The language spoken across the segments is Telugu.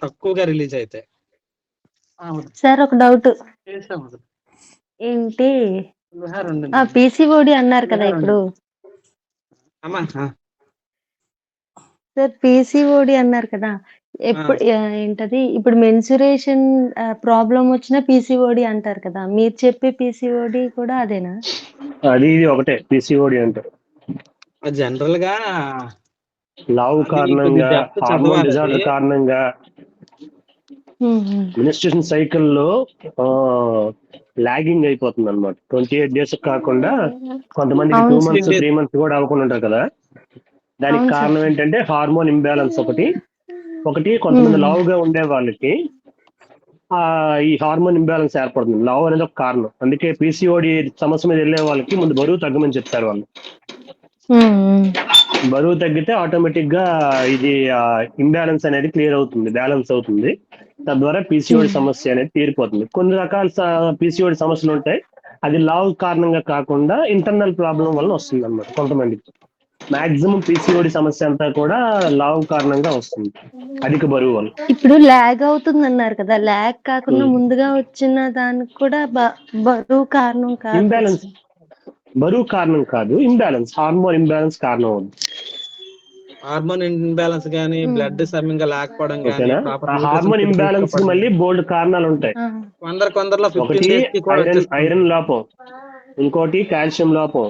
తక్కువగా రిలీజ్ అయితే. సార్ ఒక డౌట్ ఏంటి, పీసీఓడి అన్నారు కదా ఇప్పుడు సార్, పీసీఓడి అన్నారు కదా, ఎప్పుడు ఏంటది ఇప్పుడు మెన్సురేషన్ ప్రాబ్లం వచ్చినా పీసీఓడి అంటారు కదా, మీరు చెప్పే పీసీఓడి కూడా అదేనా? అది ఇది ఒకటే పీసీఓడి అంటే. జనరల్ గా లావు కారణంగా, హార్మోన్ డిజార్డర్ కారణంగా, మినిస్ట్రేషన్ సైకిల్లో లాగింగ్ అయిపోతుంది అనమాట. 28 days కాకుండా కొంతమందికి 2 months 3 months కూడా అవ్వకుండా ఉంటారు కదా. దానికి కారణం ఏంటంటే హార్మోన్ ఇంబ్యాలెన్స్ ఒకటి కొంతమంది లావుగా ఉండే వాళ్ళకి ఈ హార్మోన్ ఇంబ్యాలెన్స్ ఏర్పడుతుంది. లావు అనేది ఒక కారణం. అందుకే పీసీఓడి సమస్య మీద వెళ్ళే వాళ్ళకి ముందు బరువు తగ్గమని చెప్తారు వాళ్ళు. బరువు తగ్గితే ఆటోమేటిక్ గా ఇది ఇంబ్యాలెన్స్ అనేది క్లియర్ అవుతుంది, బ్యాలెన్స్ అవుతుంది. తద్వారా పీసీఓడి సమస్య అనేది తీరిపోతుంది. కొన్ని రకాల పీసీఓడి సమస్యలు ఉంటాయి, అది లావు కారణంగా కాకుండా ఇంటర్నల్ ప్రాబ్లం వల్ల వస్తుంది అన్నమాట. కొంతమందికి మాక్సిమం పీసీఓడి సమస్య అంతా కూడా లావు కారణంగా వస్తుంది, అధిక బరువు వల్ల. ఇప్పుడు లాగ్ అవుతుంది అన్నారు కదా, లాగ్ కాకుండా ముందుగా వచ్చిన దానికి కూడా బరువు కారణం కాదు. ఇంబ్యాలెన్స్ బరువు కారణం కాదు, ఇంబ్యాలెన్స్, హార్మోన్ ఇంబ్యాలెన్స్ కారణం అవుతుంది. హార్మోన్ ఇంబ్యాలెన్స్ గానీ, బ్లడ్ సమంగా లేకపోవడం గానీ, హార్మోన్ ఇంబ్యాలెన్స్ కి మళ్ళీ బోల్డ్ కారణాలు ఉంటాయి. కొందరిలో ఒకటి ఐరన్ లోపం, ఇంకోటి కాల్షియం లోపం,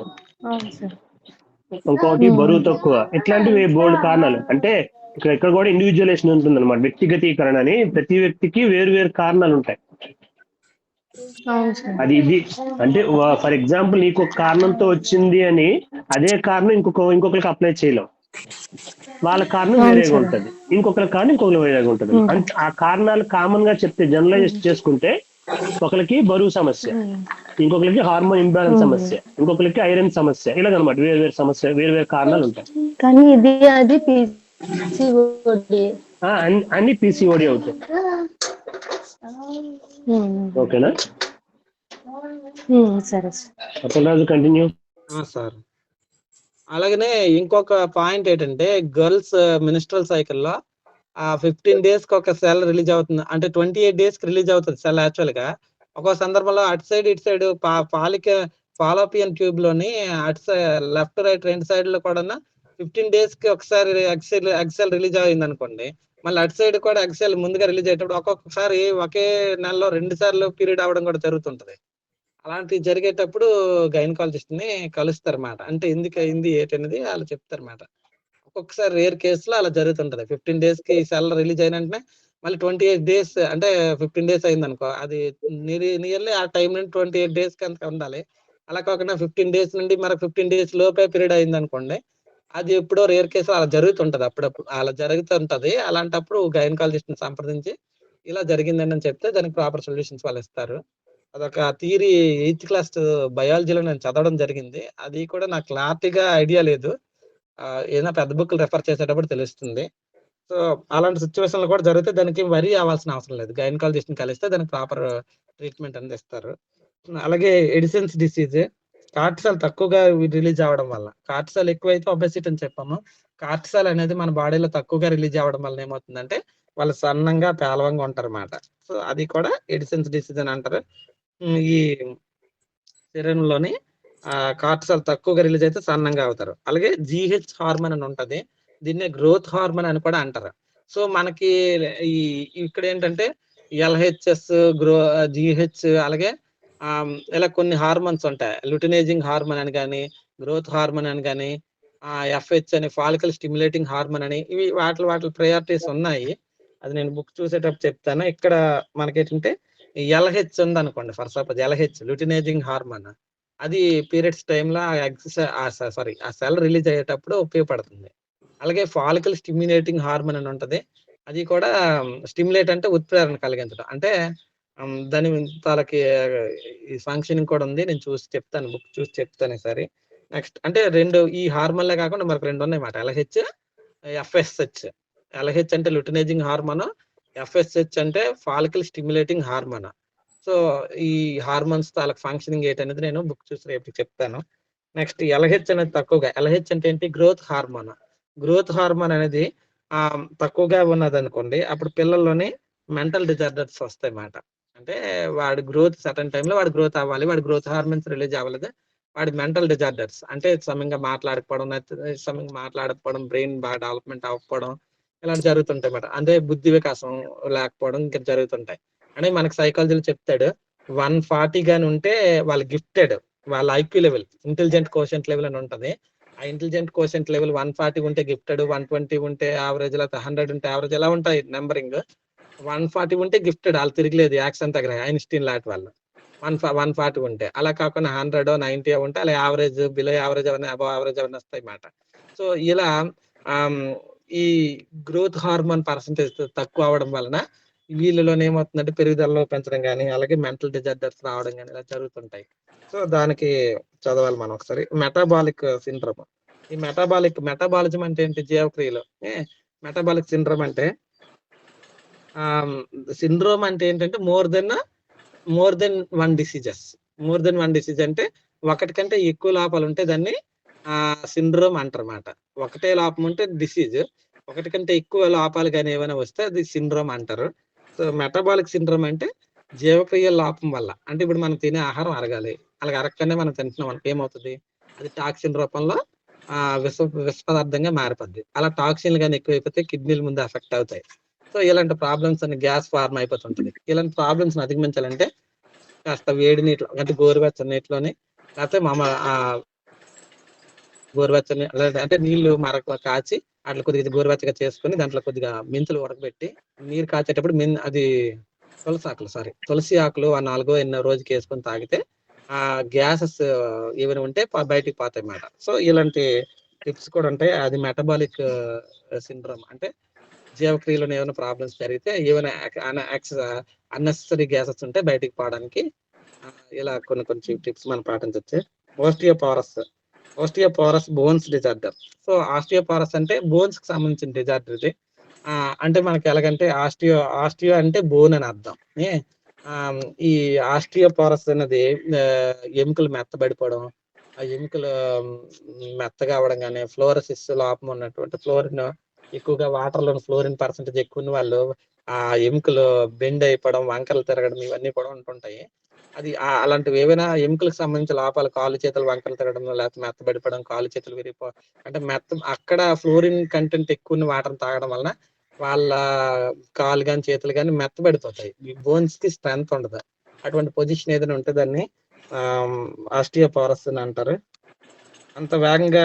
ఇంకోటి బరువు తక్కువ. ఇట్లాంటివి బోల్డ్ కారణాలు. అంటే ఇక్కడ కూడా ఇండివిజువలేషన్ ఉంటుంది అనమాట, వ్యక్తిగతీకరణ అని. ప్రతి వ్యక్తికి వేరు వేరు కారణాలు ఉంటాయి. అది ఇది అంటే ఫర్ ఎగ్జాంపుల్ నీకు ఒక కారణంతో వచ్చింది అని అదే కారణం ఇంకొకరికి అప్లై చేయలేం. వాళ్ళ కారణం వేరేగా ఉంటుంది, ఇంకొకరి కారణం ఇంకొకరు వేరేగా ఉంటుంది. అంటే ఆ కారణాలు కామన్ గా చెప్తే, జనరలైజ్ చేసుకుంటే, ఒకరికి బరువు సమస్య, ఇంకొకరికి హార్మోన్ ఇంబ్యాలెన్స్ సమస్య, ఇంకొకరికి ఐరన్ సమస్య, ఇలాగనమాట. వేరు వేరు సమస్య, వేరు వేరు కారణాలు ఉంటాయి. కానీ ఇది అది పీసీఓడి, అన్ని పీసీఓడి అవుతాయి. ఓకేనా? సరే అప్పలరాజు, కంటిన్యూ. సార్, అలాగనే ఇంకొక పాయింట్ ఏంటంటే, గర్ల్స్ మినిస్ట్రల్ సైకిల్లో 15 days కి ఒక సెల్ రిలీజ్ అవుతుంది. అంటే 28 days కి రిలీజ్ అవుతుంది సెల్. యాక్చువల్ గా ఒక సందర్భంలో అటు సైడ్ ఇటు సైడ్ ఫాలోపియన్ ట్యూబ్ లోని అటు సైడ్ లెఫ్ట్ రైట్ రెండు సైడ్ లో కూడా 15 days కి ఒకసారి ఎక్సెల్ రిలీజ్ అయింది అనుకోండి, మళ్ళీ అటు సైడ్ కూడా ఎక్సెల్ ముందుగా రిలీజ్ అయ్యేటప్పుడు ఒక్కొక్కసారి ఒకే నెలలో 2 సార్లు పీరియడ్ అవడం కూడా జరుగుతుంటది. అలాంటివి జరిగేటప్పుడు గైనకాలజిస్ట్ ని కలుస్తారు అన్నమాట. అంటే ఎందుకు అయింది ఏంటనేది వాళ్ళు చెప్తారు అన్నమాట. ఒక్కొక్కసారి రేర్ కేసులో అలా జరుగుతుంటది. 15 days కి సెల్ రిలీజ్ అయిన వెంటనే మళ్ళీ 28 days, అంటే 15 days అయింది అనుకో, అది నియర్లీ ఆ టైం నుండి 28 days కి అంత ఉండాలి. అలా కాకుండా 15 days నుండి మనకు 15 days లోపే పీరియడ్ అయింది అనుకోండి, అది ఎప్పుడో రేర్ కేసు అలా జరుగుతుంటది. అప్పుడప్పుడు అలా జరుగుతుంటది. అలాంటప్పుడు గైనకాలజిస్ట్ ని సంప్రదించి ఇలా జరిగిందని అని చెప్తే దానికి ప్రాపర్ సొల్యూషన్స్ వాళ్ళు ఇస్తారు. అదొక థియరీ 8th class బయాలజీలో నేను చదవడం జరిగింది. అది కూడా నాకు క్లారిటీగా ఐడియా లేదు. ఏదైనా పెద్ద బుక్లు రెఫర్ చేసేటప్పుడు తెలుస్తుంది. సో అలాంటి సిచ్యువేషన్లు కూడా జరిగితే దానికి వరీ అవ్వాల్సిన అవసరం లేదు. గైనకాలజిస్ట్ ని కలిస్తే దానికి ప్రాపర్ ట్రీట్మెంట్ అనేది ఇస్తారు. అలాగే ఎడిసన్స్ డిసీజ్, కార్టిసాల్ తక్కువగా రిలీజ్ అవ్వడం వల్ల, కార్టిసాల్ ఎక్కువైతే ఒబెసిటీ అని చెప్పాము. కార్టిసాల్ అనేది మన బాడీలో తక్కువగా రిలీజ్ అవ్వడం వల్ల ఏమవుతుందంటే వాళ్ళు సన్నంగా పేలవంగా ఉంటారు అన్నమాట. సో అది కూడా ఎడిసన్స్ డిసీజ్ అని అంటారు. ఈ శరీరంలోని కార్టిసాల్ తక్కువగా రిలీజ్ అయితే సన్నంగా అవుతారు. అలాగే జీహెచ్ హార్మోన్ అని ఉంటది, దీన్నే గ్రోత్ హార్మోన్ అని కూడా అంటారు. సో మనకి ఇక్కడ ఏంటంటే ఎల్హెచ్ఎస్, జీహెచ్, అలాగే ఇలా కొన్ని హార్మోన్స్ ఉంటాయి. లుటినైజింగ్ హార్మోన్ అని కానీ, గ్రోత్ హార్మోన్ అని కానీ, ఎఫ్హెచ్ అని, ఫాలికల్ స్టిమ్యులేటింగ్ హార్మోన్ అని, ఇవి వాటి ప్రయారిటీస్ ఉన్నాయి. అది నేను బుక్ చూసేటప్పుడు చెప్తాను. ఇక్కడ మనకేంటంటే ఎల్హెచ్ ఉంది అనుకోండి, for suppose LH luteinising hormone, అది పీరియడ్స్ టైంలో ఆ సెల్ రిలీజ్ అయ్యేటప్పుడు ఉపయోగపడుతుంది. అలాగే ఫాలికల్ స్టిమ్యులేటింగ్ హార్మోన్ అని ఉంటది, అది కూడా స్టిమ్యులేట్ అంటే ఉత్ప్రేరణ కలిగించడం, అంటే దాని వాళ్ళకి ఈ ఫంక్షనింగ్ కూడా ఉంది. నేను చూసి చెప్తాను, బుక్ చూసి చెప్తాను ఈసారి. నెక్స్ట్ అంటే రెండు ఈ హార్మోన్లే కాకుండా మనకు రెండు ఉన్నాయన్నమాట, ఎల్హెచ్, ఎఫ్ఎస్హెచ్. ఎల్హెచ్ అంటే లుటినైజింగ్ హార్మోన్, ఎఫ్ఎస్హెచ్ అంటే ఫాలికల్ స్టిమ్యులేటింగ్ హార్మోన్. సో ఈ హార్మోన్స్ వాళ్ళకి ఫంక్షనింగ్ ఏంటనేది నేను బుక్ చూసి రేపు చెప్తాను. నెక్స్ట్ ఎల్హెచ్ అనేది తక్కువగా, ఎల్హెచ్ అంటే ఏంటి, గ్రోత్ హార్మోన్. గ్రోత్ హార్మోన్ అనేది తక్కువగా ఉన్నదనుకోండి, అప్పుడు పిల్లల్లోని మెంటల్ డిజార్డర్స్ వస్తాయన్నమాట. అంటే వాడి గ్రోత్ సర్టెన్ టైమ్‌లో వాడి గ్రోత్ అవ్వాలి. వాడి గ్రోత్ హార్మోన్స్ రిలీజ్ అవ్వలేదు. వాడి మెంటల్ డిజార్డర్స్ అంటే సమంగా మాట్లాడకపోవడం, సమంగా మాట్లాడకపోవడం, బ్రెయిన్ బాగా డెవలప్‌మెంట్ అవ్వకపోవడం ఇలాంటివి జరుగుతుంటాయన్నమాట. అంటే బుద్ధి వికాసం లేకపోవడం ఇంకా జరుగుతుంటాయి. అంటే మనకు సైకాలజీలో చెప్తాడు 140 గాని ఉంటే వాళ్ళు గిఫ్టెడ్. వాళ్ళ IQ level, intelligent quotient level అని ఉంటది. ఆ ఇంటెలిజెంట్ కోషెంట్ లెవెల్ 140 ఉంటే గిఫ్టెడ్, 120 ఉంటే యావరేజ్, లేకపోతే 100 ఉంటే యావరేజ్ ఇలా ఉంటాయి నంబరింగ్. 140 ఉంటే గిఫ్టెడ్, వాళ్ళు తిరగలేదు యాక్షన్ తగ్గ ఐన్‌స్టీన్ లాంటి వాళ్ళు. 140 ఉంటే. అలా కాకుండా 100 90 ఉంటే అలా యావరేజ్, బిలో యావరేజ్ అవన్నీ, అబోవ్ యావరేజ్ అవన్నీ వస్తాయన్నమాట. సో ఇలా ఆహ్, ఈ గ్రోత్ హార్మోన్ పర్సెంటేజ్ తక్కువ అవ్వడం వలన వీళ్ళలోనే ఏమవుతుందంటే పెరుగుదలలో పెంచడం గాని, అలాగే మెంటల్ డిజార్డర్స్ రావడం గాని ఇలా జరుగుతుంటాయి. సో దానికి చదవాలి మనం ఒకసారి. Metabolic syndrome. ఈ మెటాబాలిజం అంటే ఏంటి? జీవక్రియలు. మెటాబాలిక్ సిండ్రోమ్ అంటే ఆహ్, సిండ్రోమ్ అంటే ఏంటంటే more than 1 diseases. More than 1 disease అంటే ఒకటి కంటే ఎక్కువ లోపాలుంటే దాన్ని సిండ్రోమ్ అంటారన్నమాట. ఒకటే లోపం ఉంటే డిసీజ్. ఒకటి కంటే ఎక్కువ లోపాలు గాని ఏమైనా వస్తే అది సిండ్రోమ్ అంటారు. సో మెటబాలిక్ సిండ్రోమ్ అంటే జీవక్రియ లోపం వల్ల. అంటే ఇప్పుడు మనం తినే ఆహారం అరగాలి. అలాగ అరగకనే మనం తింటున్నాం అనుకో ఏమవుతది? అది టాక్సిన్ రూపంలో విష పదార్థంగా మారిపోద్ది. అలా టాక్సిన్‌లు గాని ఎక్కువైపోతే కిడ్నీల ముందు ఎఫెక్ట్ అవుతాయి. సో ఇలాంటి ప్రాబ్లమ్స్ అన్ని గ్యాస్ ఫార్మ్ అయిపోతుంటది. ఇలాంటి ప్రాబ్లమ్స్‌ని అధిగమించాలంటే కాస్త వేడి నీటిలో అంటే గోరువెచ్చని నీటిలోని లేకపోతే గోరువెచ్చని అంటే నీళ్లు కాచి అట్లా కొద్దిగా గోరువెచ్చగా చేసుకొని దాంట్లో కొద్దిగా మెంతులు ఉడకబెట్టి నీరు కాచేటప్పుడు అది తులసి ఆకులు ఆ 4 ఎన్నో రోజుకి వేసుకొని తాగితే ఆ గ్యాసెస్ ఏమైనా ఉంటే బయటికి పోతాయన్నమాట. సో ఇలాంటి టిప్స్ కూడా ఉంటాయి. అది మెటబాలిక్ సిండ్రోమ్ అంటే జీవక్రియలోని ఏమైనా ప్రాబ్లమ్స్ జరిగితే ఏమైనా అన్నెసెసరీ గ్యాసెస్ ఉంటే బయటికి పోవడానికి ఇలా కొన్ని టిప్స్ మనం పాటించొచ్చు. ఓస్టియోపోరస్ బోన్స్ డిజార్డర్. సో ఆస్టియోపోరస్ అంటే బోన్స్ కి సంబంధించిన డిజార్డర్ ఇది. అంటే మనకి ఎలాగంటే ఆస్టియో అంటే బోన్ అని అర్థం. ఈ ఆస్టియోపోరస్ అనేది ఎముకలు మెత్తబడిపోవడం, ఆ ఎముకలు మెత్తగా అవ్వడం గాని, ఫ్లోరోసిస్ లోపం ఉన్నటువంటి ఫ్లోరిన్ ఎక్కువగా వాటర్‌లోని ఫ్లోరిన్ పర్సెంటేజ్ ఎక్కువ ఉన్న వాళ్ళు ఆ ఎముకలు బెండ్ అయిపోవడం, వంకరలు తిరగడం ఇవన్నీ కూడా ఉంటుంటాయి. అది అలాంటివి ఏవైనా ఎముకలకు సంబంధించిన లోపాలు కాళ్ళు, చేతులు వంకరలు తిరగడం, లేకపోతే మెత్తబడిపోవడం, కాళ్ళు, చేతులు అంటే అక్కడ ఫ్లోరిన్ కంటెంట్ ఎక్కువ ఉన్న వాటర్‌ని తాగడం వలన వాళ్ళ కాళ్ళు గాని, చేతులు గాని మెత్తబడిపోతాయి. ఈ బోన్స్‌కి స్ట్రెంత్ ఉండదు. అటువంటి పొజిషన్ ఏదైనా ఉంటే దాన్ని ఆస్టియోపోరస్ అని అంటారు. అంత వేగంగా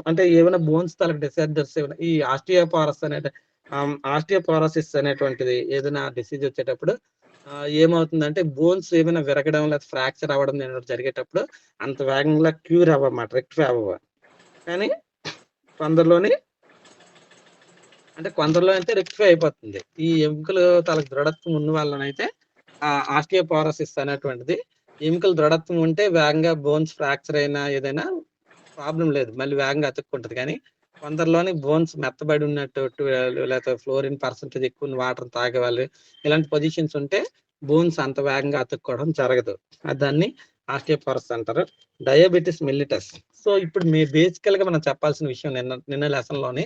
అంటే ఏమైనా బోన్స్ తాలూకు డిసార్డర్స్ ఏమైనా ఈ ఆస్టియోపోరోసిస్ అనేటువంటిది ఏదైనా డిసీజ్ వచ్చేటప్పుడు ఏమవుతుందంటే బోన్స్ ఏమైనా విరగడం లేదా ఫ్రాక్చర్ అవ్వడం జరిగేటప్పుడు అంత వేగంగా క్యూర్ అవ్వమాట, రెక్టిఫై అవ్వవు. కానీ కొందరిలోని కొందరిలో అయితే రెక్టిఫై అయిపోతుంది. ఈ ఎముకలు తాలూకు దృఢత్వం ఉన్న వాళ్ళనైతే ఆస్టియోపోరోసిస్ అనేటువంటిది ఎముకల దృఢత్వం ఉంటే వేగంగా బోన్స్ ఫ్రాక్చర్ అయినా ఏదైనా ప్రాబ్లం లేదు. మళ్ళీ వేగంగా అతుక్కుంటది. కానీ కొందరిలోని బోన్స్ మెత్తబడి ఉన్నట్టు లేకపోతే ఫ్లోరిన్ పర్సెంటేజ్ ఎక్కువ వాటర్ తాగేవాళ్ళు ఇలాంటి పొజిషన్స్ ఉంటే బోన్స్ అంత వేగంగా అతుక్కోవడం జరగదు. దాన్ని ఆస్టియోపోరోసిస్ అంటారు. Diabetes mellitus. సో ఇప్పుడు బేసికల్ గా మనం చెప్పాల్సిన విషయం నిన్న లెసన్ లోని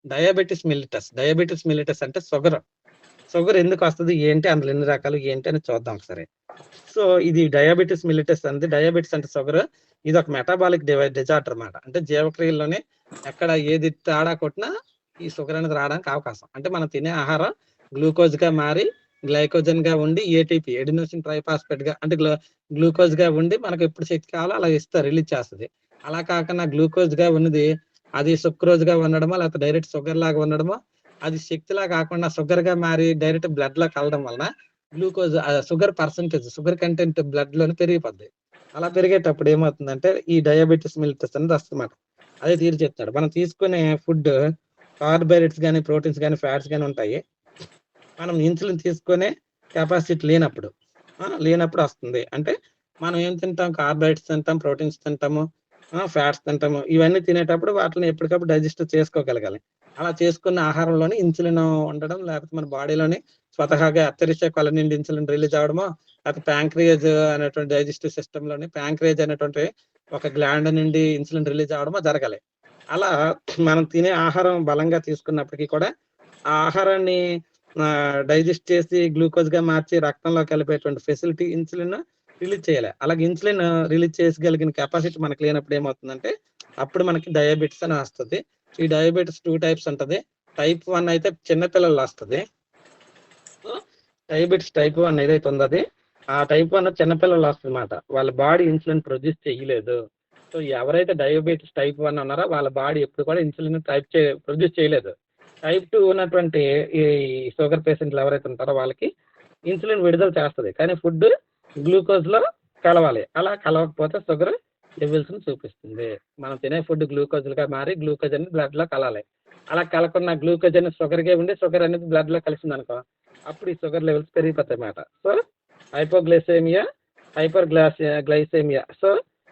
డయాబెటిస్ మెల్లిటస్ అంటే షుగర్ ఎందుకు వస్తుంది ఏంటి, అందులో ఎన్ని రకాలు ఏంటి అని చూద్దాం ఒకసారి. సో ఇది డయాబెటిస్ మెల్లిటస్ అనేది, డయాబెటిస్ అంటే షుగర్, ఇది ఒక మెటాబాలిక్ డిజార్డర్ అన్నమాట. అంటే జీవక్రియల్లోనే ఎక్కడ ఏది తేడా కొట్టినా ఈ షుగర్ అనేది రావడానికి అవకాశం. అంటే మనం తినే ఆహారం గ్లూకోజ్ గా మారి గ్లైకోజన్ గా ఉండి ఏటీపీ ఎడినోసిన్ ట్రైఫాస్ఫేట్ గా అంటే గ్లూకోజ్ గా ఉండి మనకు ఎప్పుడు శక్తి కావాలో అలా రిలీజ్ చేస్తుంది. అలా కాకుండా గ్లూకోజ్ గా ఉన్నది అది సుక్రోజ్ గా ఉండడమో లేకపోతే డైరెక్ట్ షుగర్ లాగా ఉండడమో, అది శక్తిలా కాకుండా షుగర్ గా మారి డైరెక్ట్ బ్లడ్ లో కలవడం వలన గ్లూకోజ్ షుగర్ కంటెంట్ బ్లడ్ లోని పెరిగిపోద్ది. అలా పెరిగేటప్పుడు ఏమవుతుందంటే ఈ డయాబెటిస్ మెల్లిటస్ అనేది వస్తుందన్నమాట. అదే తీరు చెప్తాడు. మనం తీసుకునే ఫుడ్ కార్బోహైడ్రేట్స్ గాని, ప్రోటీన్స్ గాని, ఫ్యాట్స్ గాని ఉంటాయి. మనం ఇన్సులిన్ తీసుకునే కెపాసిటీ లేనప్పుడు వస్తుంది. అంటే మనం ఏం తింటాం, కార్బోహైడ్రేట్స్ తింటాం, ప్రోటీన్స్ తింటాము, ఫ్యాట్స్ తింటాము. ఇవన్నీ తినేటప్పుడు వాటిని ఎప్పటికప్పుడు డైజెస్ట్ చేసుకోగలగాలి. అలా చేసుకున్న ఆహారంలోని ఇన్సులిన్ ఉండడం, లేకపోతే మన బాడీలోని స్వతహాగా అత్యరిష్ట కొలనిన్ ఇన్సులిన్ రిలీజ్ అవ్వడమో, లేకపోతే ప్యాంక్రియాజ్ అనేటువంటి డైజెస్టివ్ సిస్టమ్ లోని ప్యాంక్రియాజ్ అనేటువంటి ఒక గ్లాండ్ నుండి ఇన్సులిన్ రిలీజ్ అవ్వడమో జరగాలి. అలా మనం తినే ఆహారం బలంగా తీసుకున్నప్పటికీ కూడా ఆ ఆహారాన్ని డైజెస్ట్ చేసి గ్లూకోజ్ గా మార్చి రక్తంలో కలిపేటువంటి ఫెసిలిటీ ఇన్సులిన్ రిలీజ్ చేయాలి. అలాగే ఇన్సులిన్ రిలీజ్ చేయగలిగిన కెపాసిటీ మనకు లేనప్పుడు ఏమవుతుందంటే అప్పుడు మనకి డయాబెటిస్ అని వస్తుంది. ఈ డయాబెటిస్ 2 టైప్స్ ఉంటది. టైప్ 1 అయితే చిన్నపిల్లల్లో వస్తది. సో డయాబెటిస్ టైప్ 1 ఏదైతే ఉందో అది ఆ టైప్ 1 చిన్నపిల్లల్లో వస్తుందన్నమాట. వాళ్ళ బాడీ ఇన్సులిన్ ప్రొడ్యూస్ చేయలేదు. సో ఎవరైతే డయాబెటిస్ టైప్ 1 ఉన్నారో వాళ్ళ బాడీ ఎప్పుడు కూడా ఇన్సులిన్ ప్రొడ్యూస్ చేయలేదు. టైప్ 2 ఉన్నటువంటి ఈ షుగర్ పేషెంట్లు ఎవరైతే ఉంటారో వాళ్ళకి ఇన్సులిన్ విడుదల చేస్తది. కానీ ఫుడ్ గ్లూకోజ్ లో కలవాలి. అలా కలవకపోతే షుగర్ లెవెల్స్ ని చూపిస్తుంది. మనం తినే ఫుడ్ గ్లూకోజ్ గా మారి గ్లూకోజ్ అనేది బ్లడ్ లో కలాలి. అలా కలకుండా గ్లూకోజ్ అనేది షుగర్ గా ఉండి షుగర్ అనేది బ్లడ్ లో కలిసింది అనుకో అప్పుడు ఈ షుగర్ లెవెల్స్ పెరిగిపోతాయి అన్నమాట. So hypoglycaemia, glycaemia. So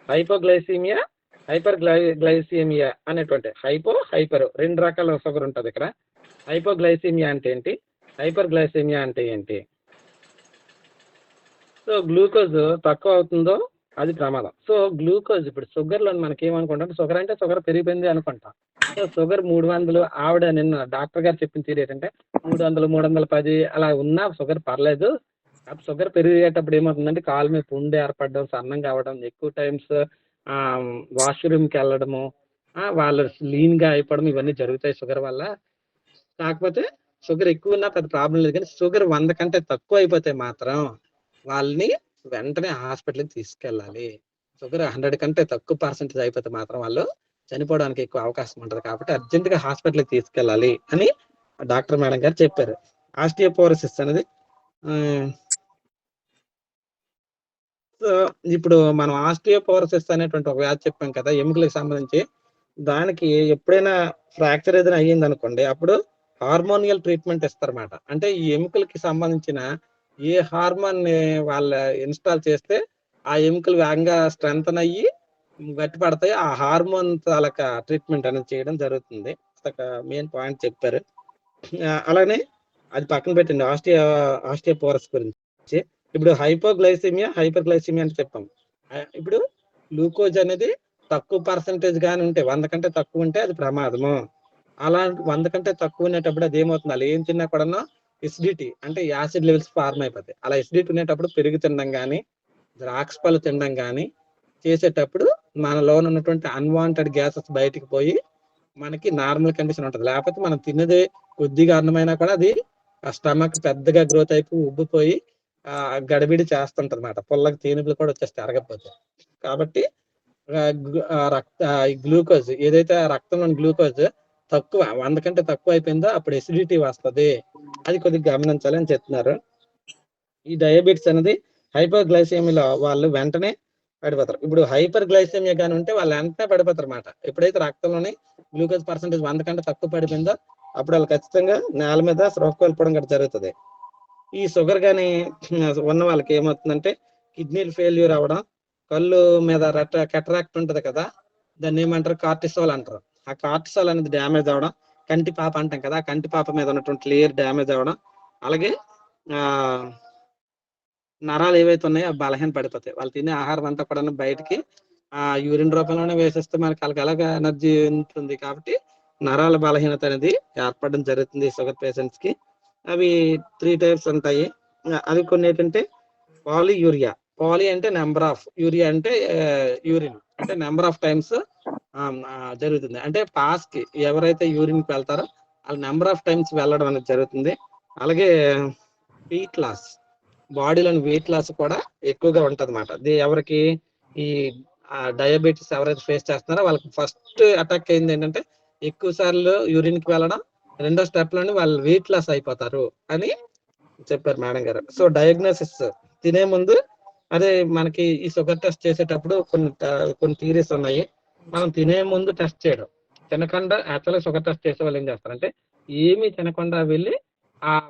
hypoglycaemia, glycaemia అనేటువంటి హైపర్ 2 రకాల షుగర్ ఉంటుంది ఇక్కడ. హైపోగ్లైసెమియా అంటే ఏంటి, హైపర్ గ్లైసెమియా అంటే ఏంటి? సో గ్లూకోజ్ తక్కువ అవుతుందో అది ప్రమాదం. సో గ్లూకోజ్ ఇప్పుడు షుగర్లో మనకి ఏమనుకుంటాం, షుగర్ అంటే షుగర్ పెరిగిపోయింది అనుకుంటాం. సో షుగర్ 300 ఆవిడ నిన్న డాక్టర్ గారు చెప్పిన తీరు ఏంటంటే 300, 310 అలా ఉన్నా షుగర్ పర్లేదు. షుగర్ పెరిగేటప్పుడు ఏమవుతుందంటే కాలు మీద పుండు ఏర్పడడం, సన్నం కావడం, ఎక్కువ టైమ్స్ వాష్రూమ్కి వెళ్ళడము, వాళ్ళు లీన్ గా అయిపోవడం ఇవన్నీ జరుగుతాయి షుగర్ వల్ల. కాకపోతే షుగర్ ఎక్కువ ఉన్నా పెద్ద ప్రాబ్లం లేదు. కానీ షుగర్ 100 కంటే తక్కువ అయిపోతే మాత్రం వాళ్ళని వెంటనే హాస్పిటల్కి తీసుకెళ్ళాలి. షుగర్ 100 కంటే తక్కువ పర్సెంటేజ్ అయిపోతే మాత్రం వాళ్ళు చనిపోవడానికి ఎక్కువ అవకాశం ఉంటుంది. కాబట్టి అర్జెంట్ గా హాస్పిటల్కి తీసుకెళ్ళాలి అని డాక్టర్ మేడం గారు చెప్పారు. ఆస్టియోపోరోసిస్ అనేది సో ఇప్పుడు మనం ఆస్టియోపోరోసిస్ అనేటువంటి ఒక వ్యాధి చెప్పాం కదా ఎముకలకు సంబంధించి. దానికి ఎప్పుడైనా ఫ్రాక్చర్ ఏదైనా అయ్యింది అనుకోండి అప్పుడు హార్మోనియల్ ట్రీట్మెంట్ ఇస్తారన్నమాట. అంటే ఈ ఎముకలకి సంబంధించిన ఏ హార్మోన్ ని వాళ్ళు ఇన్స్టాల్ చేస్తే ఆ ఎముకలు వేగంగా స్ట్రెంగ్తన్ అయ్యి గట్టి పడతాయి. ఆ హార్మోన్ తాలూకా ట్రీట్మెంట్ అనేది చేయడం జరుగుతుంది. ఒక మెయిన్ పాయింట్ చెప్పారు. అలానే అది పక్కన పెట్టండి ఆస్టియోపోరస్ గురించి. ఇప్పుడు హైపోగ్లైసెమియా, హైపర్ గ్లైసెమియా అని చెప్పాం. ఇప్పుడు గ్లూకోజ్ అనేది తక్కువ పర్సెంటేజ్ గాని ఉంటే 100 కంటే తక్కువ ఉంటే అది ప్రమాదము. అలా 100 కంటే తక్కువ ఉండేటప్పుడు అది ఏమవుతుంది, అలా ఏం తిన్నా కూడా ఎసిడిటీ అంటే యాసిడ్ లెవెల్స్ ఫార్మ్ అయిపోతాయి. అలా ఎసిడిటీ ఉండేటప్పుడు పెరుగు తినడం కానీ ద్రాక్ష పళ్ళు తినడం కానీ చేసేటప్పుడు మనలో ఉన్నటువంటి అన్వాంటెడ్ గ్యాసెస్ బయటికి పోయి మనకి నార్మల్ కండిషన్ ఉంటుంది. లేకపోతే మనం తిన్నదే కొద్దిగా అన్నమైనా కూడా అది ఆ స్టమక్ పెద్దగా గ్రోత్ అయిపోయి ఉబ్బిపోయి గడిబిడి చేస్తుంటది అనమాట. పుల్లకి తేనుపులు కూడా వచ్చేస్తాయి అరగకపోతే. కాబట్టి గ్లూకోజ్ ఏదైతే రక్తంలోని గ్లూకోజ్ తక్కువ 100 కంటే తక్కువ అయిపోయిందో అప్పుడు ఎసిడిటీ వస్తుంది. అది కొద్దిగా గమనించాలని చెప్తున్నారు. ఈ డయాబెటిస్ అనేది హైపోగ్లైసెమియాలో వాళ్ళు వెంటనే పడిపోతారు. ఇప్పుడు హైపర్ గ్లైసెమియా కానీ ఉంటే వాళ్ళు వెంటనే పడిపోతారు అన్నమాట. ఎప్పుడైతే రక్తంలోని గ్లూకోజ్ పర్సెంటేజ్ 100 కంటే తక్కువ పడిపోయిందో అప్పుడు వాళ్ళు ఖచ్చితంగా నేల మీద స్పృహ కోల్పోవడం కూడా జరుగుతుంది. ఈ షుగర్ కానీ ఉన్న వాళ్ళకి ఏమవుతుందంటే కిడ్నీలు ఫెయిల్యూర్ అవ్వడం, కళ్ళు మీద కెటరాక్ట్ ఉంటది కదా, దాన్ని ఏమంటారు కార్టిసోల్ అంటారు. ఆ కార్టిసోల్ అనేది డ్యామేజ్ అవ్వడం, కంటి పాప అంటాం కదా, కంటి పాప మీద ఉన్నటువంటి లేయర్ డ్యామేజ్ అవ్వడం, అలాగే నరాలు ఏవైతే ఉన్నాయో అవి బలహీన పడిపోతాయి. వాళ్ళు తినే ఆహారం అంతా కూడా బయటికి యూరిన్ రూపంలోనే వేసేస్తే మనకి వాళ్ళకి ఎలాగ ఎనర్జీ ఉంటుంది. కాబట్టి నరాల బలహీనత అనేది ఏర్పడడం జరుగుతుంది షుగర్ పేషెంట్స్ కి. అవి 3 టైప్స్ ఉంటాయి. అవి కొన్ని ఏంటంటే పాలియూరియా. పాలి అంటే నెంబర్ ఆఫ్, యూరియా అంటే యూరిన్ అంటే నెంబర్ ఆఫ్ టైమ్స్ జరుగుతుంది. అంటే పాస్ కి ఎవరైతే యూరిన్ కి వెళ్తారో వాళ్ళ నెంబర్ ఆఫ్ టైమ్స్ వెళ్ళడం అనేది జరుగుతుంది. అలాగే వెయిట్ లాస్, బాడీలోని వెయిట్ లాస్ కూడా ఎక్కువగా ఉంటది అన్నమాట. ఇది ఎవరికి ఈ డయాబెటీస్ ఎవరైతే ఫేస్ చేస్తున్నారో వాళ్ళకి ఫస్ట్ అటాక్ అయింది ఏంటంటే ఎక్కువ సార్లు యూరిన్ కి వెళ్ళడం, రెండో స్టెప్ లోని వాళ్ళు వెయిట్ లాస్ అయిపోతారు అని చెప్పారు మేడం గారు. సో డయాగ్నోసిస్ తినే ముందు అదే మనకి ఈ షుగర్ టెస్ట్ చేసేటప్పుడు కొన్ని థియరీస్ ఉన్నాయి. మనం తినే ముందు టెస్ట్ చేయడం, తినకుండా యాక్చువల్గా షుగర్ టెస్ట్ చేసే వాళ్ళు ఏం చేస్తారంటే ఏమీ తినకుండా వెళ్ళి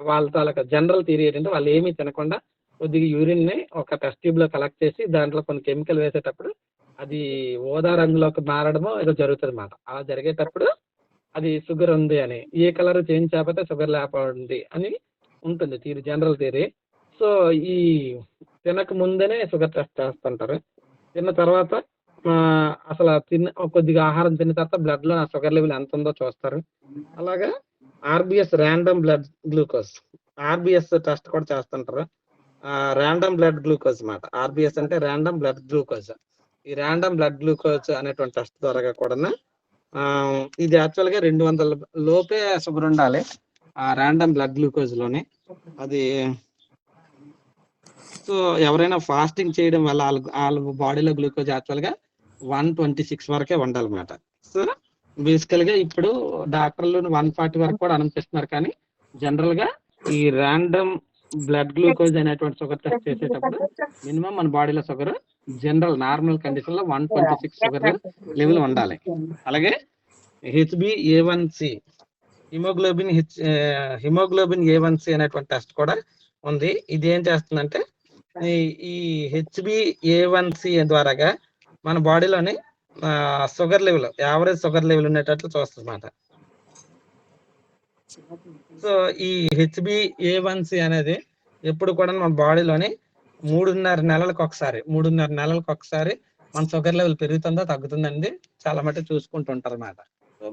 వాళ్ళ తాలూకా జనరల్ థియరీ ఏంటంటే వాళ్ళు ఏమీ తినకుండా కొద్దిగా యూరిన్ ని ఒక టెస్ట్ ట్యూబ్ లో కలెక్ట్ చేసి దాంట్లో కొన్ని కెమికల్ వేసేటప్పుడు అది ఓదా రంగులోకి మారడమో ఏదో జరుగుతుంది అన్నమాట. అలా జరిగేటప్పుడు అది షుగర్ ఉంది అని, ఏ కలర్ చేంజ్ చేయకపోతే షుగర్ లేకపోయింది అని ఉంటుంది థియరీ, జనరల్ థియరీ. సో ఈ తినక ముందేనే షుగర్ టెస్ట్ చేస్తుంటారు. తిన్న తర్వాత అసలు కొద్దిగా ఆహారం తిన్న తర్వాత బ్లడ్ లో ఆ షుగర్ లెవెల్ ఎంత ఉందో చూస్తారు. అలాగా RBS random blood glucose, RBS test కూడా చేస్తుంటారు. ర్యాండమ్ బ్లడ్ గ్లూకోజ్ మాట. ఆర్బిఎస్ అంటే ర్యాండమ్ బ్లడ్ గ్లూకోజ్. ఈ ర్యాండమ్ బ్లడ్ గ్లూకోజ్ అనేటువంటి టెస్ట్ ద్వారా కూడా ఇది యాక్చువల్ గా 200 లోపే షుగర్ ఉండాలి ఆ ర్యాండమ్ బ్లడ్ గ్లూకోజ్ లోనే. అది సో ఎవరైనా ఫాస్టింగ్ చేయడం వల్ల వాళ్ళ బాడీలో గ్లూకోజ్ యాక్చువల్ గా 126 వరకే ఉండాలన్నమాట. సో బేసికల్ గా ఇప్పుడు డాక్టర్లు 140 వరకు కూడా అనుమతిస్తున్నారు, కానీ జనరల్ గా ఈ ర్యాండమ్ బ్లడ్ గ్లూకోజ్ అనేటువంటి షుగర్ టెస్ట్ చేసేటప్పుడు మినిమం మన బాడీలో షుగర్ జనరల్ నార్మల్ కండిషన్ లో 126 షుగర్ లెవెల్ ఉండాలి. అలాగే HbA1c హిమోగ్లోబిన్ A1c అనేటువంటి టెస్ట్ కూడా ఉంది. ఇది ఏం చేస్తుందంటే ఈ HbA1c ద్వారాగా మన బాడీలోని sugar level, average sugar level ఉండేటట్లు చూస్తుంది అన్నమాట. సో ఈ HbA1c అనేది ఎప్పుడు కూడా మన బాడీలోని 3.5 నెలలకు ఒకసారి మన షుగర్ లెవెల్ పెరుగుతుందా తగ్గుతుందండి చాలా మటుకు చూసుకుంటుంటారు అన్నమాట. సో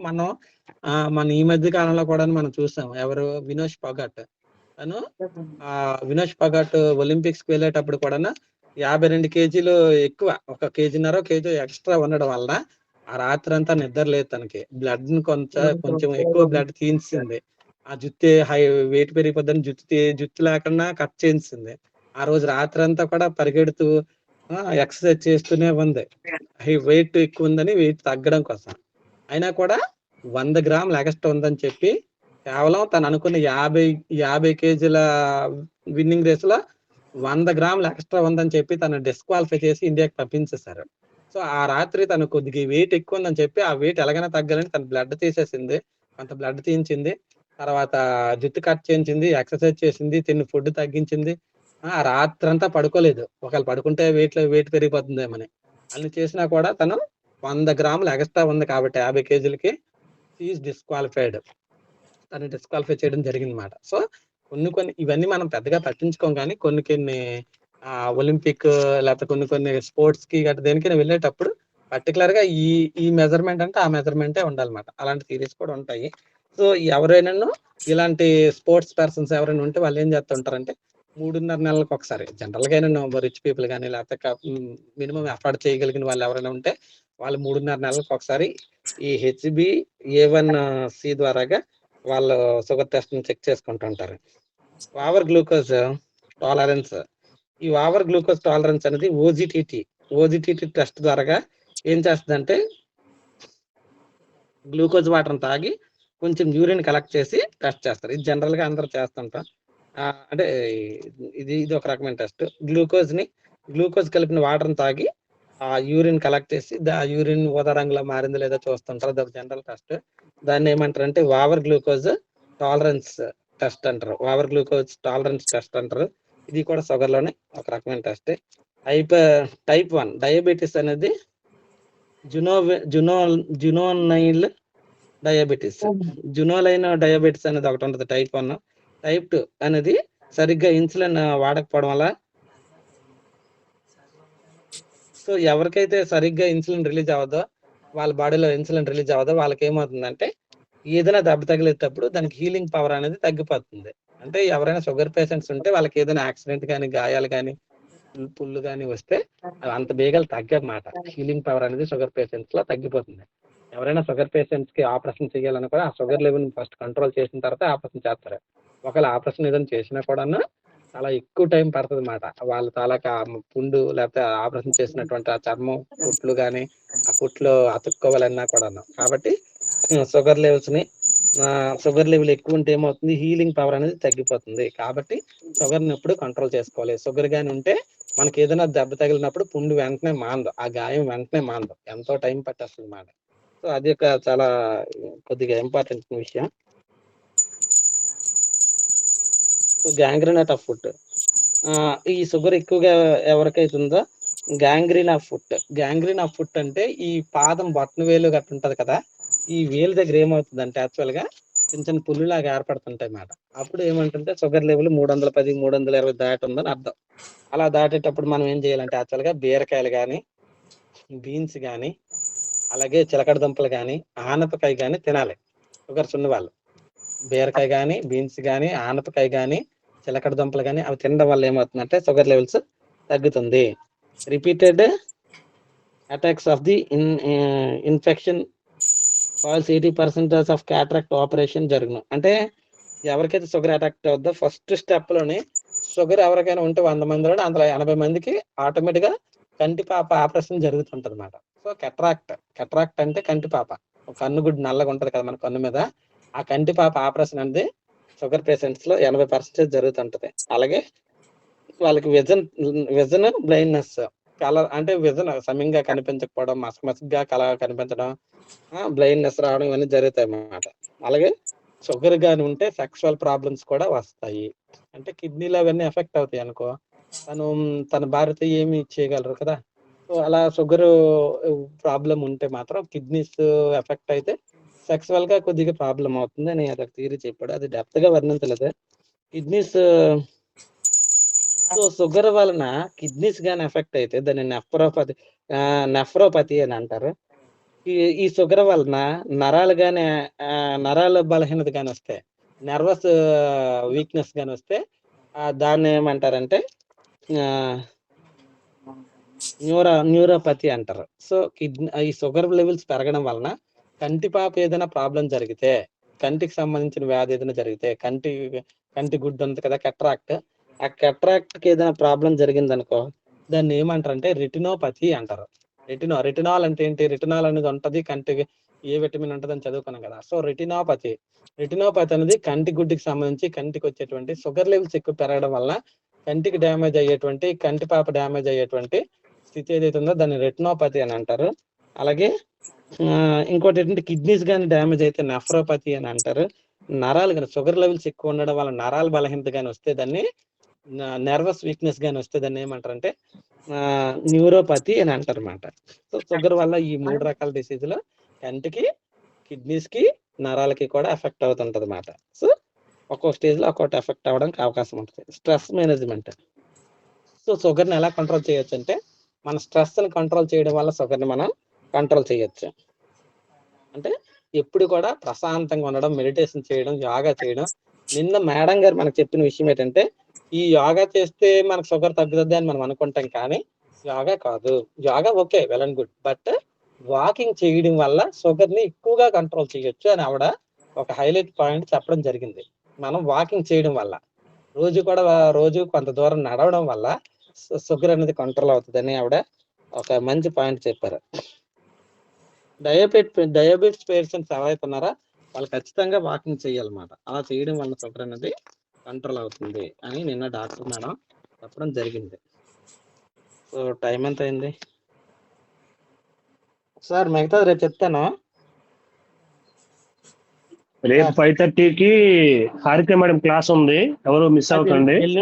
మన ఈ మధ్య కాలంలో కూడా మనం చూసాం, ఎవరు వినోష్ పగాట్ తను వినోష్ పగాట్ ఒలింపిక్స్ కి వెళ్ళేటప్పుడు కూడా 52 కేజీలు ఎక్కువ, 1 కేజీన్నర కేజీ ఎక్స్ట్రా ఉండడం వల్ల ఆ రాత్రి అంతా నిద్ర లేదు తనకి. బ్లడ్ కొంచెం ఎక్కువ బ్లడ్ తీయించింది. ఆ జుట్టు వెయిట్ పెరిగిపోద్దని జుట్టు లేకుండా కట్ చేయించింది. ఆ రోజు రాత్రి అంతా కూడా పరిగెడుతూ ఎక్సర్సైజ్ చేస్తూనే ఉంది. వెయిట్ ఎక్కువ ఉందని వెయిట్ తగ్గడం కోసం. అయినా కూడా 100 గ్రాములు ఎక్స్ట్రా ఉందని చెప్పి కేవలం తను అనుకున్న 50 కేజీల విన్నింగ్ రేస్ లో 100 గ్రాములు ఎక్స్ట్రా ఉందని చెప్పి తను డిస్క్వాలిఫై చేసి ఇండియాకి పంపించేశారు. సో ఆ రాత్రి తను కొద్దిగా వెయిట్ ఎక్కువ ఉందని చెప్పి ఆ వెయిట్ ఎలాగైనా తగ్గాలని తన బ్లడ్ తీసేసింది, కొంత బ్లడ్ తీయించింది, తర్వాత జుట్టు కట్ చేయించింది, ఎక్సర్సైజ్ చేసింది, తిన్న ఫుడ్ తగ్గించింది. ఆ రాత్రి అంతా పడుకోలేదు, ఒకవేళ పడుకుంటే వెయిట్ పెరిగిపోతుందేమని. అన్ని చేసినా కూడా తను 100 గ్రాములు ఎక్స్ట్రా ఉంది కాబట్టి 50 కేజీలకి డిస్క్వాలిఫైడ్, తను డిస్క్వాలిఫై చేయడం జరిగింది అన్నమాట. సో కొన్ని ఇవన్నీ మనం పెద్దగా పట్టించుకోం, కానీ కొన్ని ఒలింపిక్ లేకపోతే కొన్ని స్పోర్ట్స్ కి గట్రా దేనికైనా వెళ్ళేటప్పుడు పర్టికులర్ గా ఈ మెజర్మెంట్ అంటే ఆ మెజర్మెంటే ఉండాలన్నమాట. అలాంటి థియరీస్ కూడా ఉంటాయి. సో ఎవరైనా ఇలాంటి స్పోర్ట్స్ పర్సన్స్ ఎవరైనా ఉంటే వాళ్ళు ఏం చేస్తుంటారంటే 3.5 నెలలకు ఒకసారి, జనరల్ గా రిచ్ పీపుల్ కానీ లేకపోతే మినిమం అఫోర్డ్ చేయగలిగిన వాళ్ళు ఎవరైనా ఉంటే వాళ్ళు 3.5 నెలలకు ఒకసారి ఈ HbA1c ద్వారాగా వాళ్ళు షుగర్ టెస్ట్ చెక్ చేసుకుంటుంటారు. ఓవర్ గ్లూకోజ్ టాలరెన్స్, ఈ ఓవర్ గ్లూకోజ్ టాలరెన్స్ అనేది ఓజిటిటి టెస్ట్ ద్వారాగా ఏం చేస్తుందంటే గ్లూకోజ్ వాటర్ తాగి కొంచెం యూరిన్ కలెక్ట్ చేసి టెస్ట్ చేస్తారు. ఇది జనరల్ గా అందరూ చేస్తుంటాం. అంటే ఇది ఒక రకమైన టెస్ట్. గ్లూకోజ్ కలిపిన వాటర్ తాగి ఆ యూరిన్ కలెక్ట్ చేసి ఆ యూరిన్ ఊదా రంగులో మారింది లేదా చూస్తుంటారు. అది ఒక జనరల్ టెస్ట్. దాన్ని ఏమంటారు అంటే ఓవర్ గ్లూకోజ్ టాలరెన్స్ టెస్ట్ అంటారు. ఓవర్ గ్లూకోజ్ టాలరెన్స్ టెస్ట్ అంటారు. ఇది కూడా షుగర్ లోనే ఒక రకమైన టెస్ట్. టైప్ 1 డయాబెటీస్ అనేది జునోనైల్ డయాబెటీస్, జునోలైన్ డయాబెటీస్ అనేది ఒకటి ఉంటుంది, టైప్ 1. టైప్ 2 అనేది సరిగ్గా ఇన్సులిన్ వాడకపోవడం వల్ల. సో ఎవరికైతే సరిగ్గా ఇన్సులిన్ రిలీజ్ అవ్వదో, వాళ్ళ బాడీలో ఇన్సులిన్ రిలీజ్ అవ్వదో వాళ్ళకి ఏమవుతుందంటే ఏదైనా దెబ్బ తగిలేటప్పుడు దానికి హీలింగ్ పవర్ అనేది తగ్గిపోతుంది. అంటే ఎవరైనా షుగర్ పేషెంట్స్ ఉంటే వాళ్ళకి ఏదైనా యాక్సిడెంట్ కానీ, గాయాలు కానీ, పుళ్ళు కానీ వస్తే అంత బేగలు తగ్గమాట. హీలింగ్ పవర్ అనేది షుగర్ పేషెంట్స్ లో తగ్గిపోతుంది. ఎవరైనా షుగర్ పేషెంట్స్ కి ఆపరేషన్ చేయాలని కూడా ఆ షుగర్ లెవెల్ ఫస్ట్ కంట్రోల్ చేసిన తర్వాత ఆపరేషన్ చేస్తారు. ఒకవేళ ఆపరేషన్ ఏదైనా చేసినా కూడా చాలా ఎక్కువ టైం పడుతుంది అన్నమాట. వాళ్ళ తాలూకా పుండు లేకపోతే ఆపరేషన్ చేసినటువంటి ఆ చర్మం కుట్లు కానీ ఆ కుట్లు అతుక్కోవాలన్నా కూడా. కాబట్టి షుగర్ లెవెల్ ఎక్కువ ఉంటే ఏమవుతుంది, హీలింగ్ పవర్ అనేది తగ్గిపోతుంది. కాబట్టి షుగర్ ని ఎప్పుడు కంట్రోల్ చేసుకోవాలి. షుగర్ గాని ఉంటే మనకి ఏదైనా దెబ్బ తగిలినప్పుడు పుండు వెంటనే మాందు, ఆ గాయం వెంటనే మాందు, ఎంతో టైం పట్టేస్తుంది అన్నమాట. సో అది ఒక చాలా కొద్దిగా ఇంపార్టెంట్ విషయం. సో గ్యాంగ్రీన్ ఆఫ్ ఫుట్, ఈ షుగర్ ఎక్కువగా ఎవరికైతే ఉందో గ్యాంగ్రీన్ ఆఫ్ ఫుట్ అంటే ఈ పాదం బొట్టన వేలు గట్ట ఉంటది కదా, ఈ వేలు దగ్గర ఏమవుతుందంటే యాక్చువల్ గా చిన్న చిన్న పుల్లులాగా ఏర్పడుతుంటాయి అన్నమాట. అప్పుడు ఏమంటుంటే షుగర్ లెవెల్ 310, 320 దాటి ఉందని అర్థం. అలా దాటేటప్పుడు మనం ఏం చేయాలంటే యాక్చువల్ గా బీరకాయలు కానీ బీన్స్ కానీ, అలాగే చిలకడ దుంపలు కానీ, ఆనపకాయ కానీ తినాలి షుగర్స్ ఉన్న వాళ్ళు. బీరకాయ కానీ, బీన్స్ కానీ, ఆనపకాయ కానీ, చిలకడ దుంపలు కానీ అవి తినడం వల్ల ఏమవుతుందంటే షుగర్ లెవెల్స్ తగ్గుతుంది. Repeated attacks of the infection calls 80% of cataract operation జరుగును. అంటే ఎవరికైతే షుగర్ అటాక్ అవుద్దో ఫస్ట్ స్టెప్ లోనే షుగర్ ఎవరికైనా ఉంటే 100 మందిలో అందులో 80 మందికి ఆటోమేటిక్ గా కంటి పాప ఆపరేషన్ జరుగుతుంటది అనమాట. సో కెట్రాక్ట్ అంటే కంటి పాప, ఒక కన్ను గుడ్డు నల్లగా ఉంటది కదా మన కన్ను మీద, ఆ కంటి పాప ఆపరేషన్ అనేది షుగర్ పేషెంట్స్ లో 80% జరుగుతుంటది. అలాగే వాళ్ళకి విజన్ బ్లైండ్నెస్, కలర్ అంటే విజన్ సమంగా కనిపించకపోవడం, మసకగా కలర్ కనిపించడం, బ్లైండ్నెస్ రావడం ఇవన్నీ జరుగుతాయి అన్నమాట. అలాగే షుగర్ గాని ఉంటే సెక్సువల్ ప్రాబ్లమ్స్ కూడా వస్తాయి. అంటే కిడ్నీలు అవన్నీ ఎఫెక్ట్ అవుతాయి అనుకో, తన భార్యతో ఏమి చేయగలరు కదా. సో అలా షుగర్ ప్రాబ్లం ఉంటే మాత్రం కిడ్నీస్ ఎఫెక్ట్ అయితే సెక్సువల్ గా కొద్దిగా ప్రాబ్లం అవుతుంది అని అదొక థియరీ చెప్పాడు. అది డెప్త్ గా వర్ణించలేదు. కిడ్నీస్ సో షుగర్ వలన కిడ్నీస్ గాని ఎఫెక్ట్ అయితే దాన్ని నెఫ్రోపతి అని అంటారు. ఈ షుగర్ వలన నరాలు గాని నరాల బలహీనత గాని వస్తే, నర్వస్ వీక్నెస్ గాని వస్తే దాన్ని ఏమంటారంటే న్యూరోపతి అంటారు. సో ఈ షుగర్ లెవెల్స్ పెరగడం వలన కంటి పాప ఏదైనా ప్రాబ్లం జరిగితే, కంటికి సంబంధించిన వ్యాధి ఏదైనా జరిగితే, కంటి గుడ్డు ఉంది కదా కెట్రాక్ట్, ఆ కెట్రాక్ట్ కి ఏదైనా ప్రాబ్లం జరిగింది అనుకో దాన్ని ఏమంటారంటే రెటినోపతి అంటారు. రెటినాల్ అంటే ఏంటి? రెటినాల్ అనేది ఉంటది కంటికి, ఏ విటమిన్ ఉంటది అని చదువుకున్నాం కదా. సో రెటినోపతి అనేది కంటి గుడ్డుకి సంబంధించి కంటికి వచ్చేటువంటి షుగర్ లెవెల్స్ ఎక్కువ పెరగడం వల్ల కంటికి డ్యామేజ్ అయ్యేటువంటి, కంటి పాప డ్యామేజ్ అయ్యేటువంటి స్థితి ఏదైతే ఉందో దాన్ని రెటినోపతి అని అంటారు. అలాగే ఇంకోటి ఏంటంటే కిడ్నీస్ కానీ డ్యామేజ్ అయితే నెఫ్రోపతి అని అంటారు. నరాలు కానీ షుగర్ లెవెల్స్ ఎక్కువ ఉండడం వల్ల నరాల బలహీనత కానీ వస్తే దాన్ని, నర్వస్ వీక్నెస్ గాని వస్తే దాన్ని ఏమంటారంటే న్యూరోపతి అని అంటారు అనమాట. సో షుగర్ వల్ల ఈ 3 రకాల డిసీజులు కంటికి, కిడ్నీస్ కి, నరాలకి కూడా ఎఫెక్ట్ అవుతుంటది అనమాట. సో ఒక్కొక్క స్టేజ్ లో ఒక్కొక్కటి ఎఫెక్ట్ అవ్వడానికి అవకాశం ఉంటుంది. Stress management. సో షుగర్ని ఎలా కంట్రోల్ చేయొచ్చు అంటే మన స్ట్రెస్ ని కంట్రోల్ చేయడం వల్ల షుగర్ని మనం కంట్రోల్ చేయొచ్చు. అంటే ఎప్పుడు కూడా ప్రశాంతంగా ఉండడం, మెడిటేషన్ చేయడం, యోగా చేయడం. నిన్న మేడం గారు మనకు చెప్పిన విషయం ఏంటంటే ఈ యోగా చేస్తే మనకు షుగర్ తగ్గుతుంది అని మనం అనుకుంటాం, కానీ యోగా కాదు. Yoga okay, well and good, but walking చేయడం వల్ల షుగర్ ని ఎక్కువగా కంట్రోల్ చేయొచ్చు అని ఆవిడ ఒక హైలైట్ పాయింట్ చెప్పడం జరిగింది. మనం వాకింగ్ చేయడం వల్ల, రోజు కొంత దూరం నడవడం వల్ల షుగర్ అనేది కంట్రోల్ అవుతుందని ఆవిడ ఒక మంచి పాయింట్ చెప్పారు. డయాబెటిస్ పేషెంట్స్ ఎవరైతే ఉన్నారో వాళ్ళు ఖచ్చితంగా వాకింగ్ చేయాలన్నమాట. అలా చేయడం వల్ల షుగర్ అనేది కంట్రోల్ అవుతుంది అని నిన్న డాక్టర్ మేడం చెప్పడం జరిగింది. సో టైం ఎంత అయింది సార్? మిగతాది రేపు చెప్తాను. రేపు 5:30కి హారిక మేడం క్లాస్ ఉంది, ఎవరు మిస్ అవ్వకండి.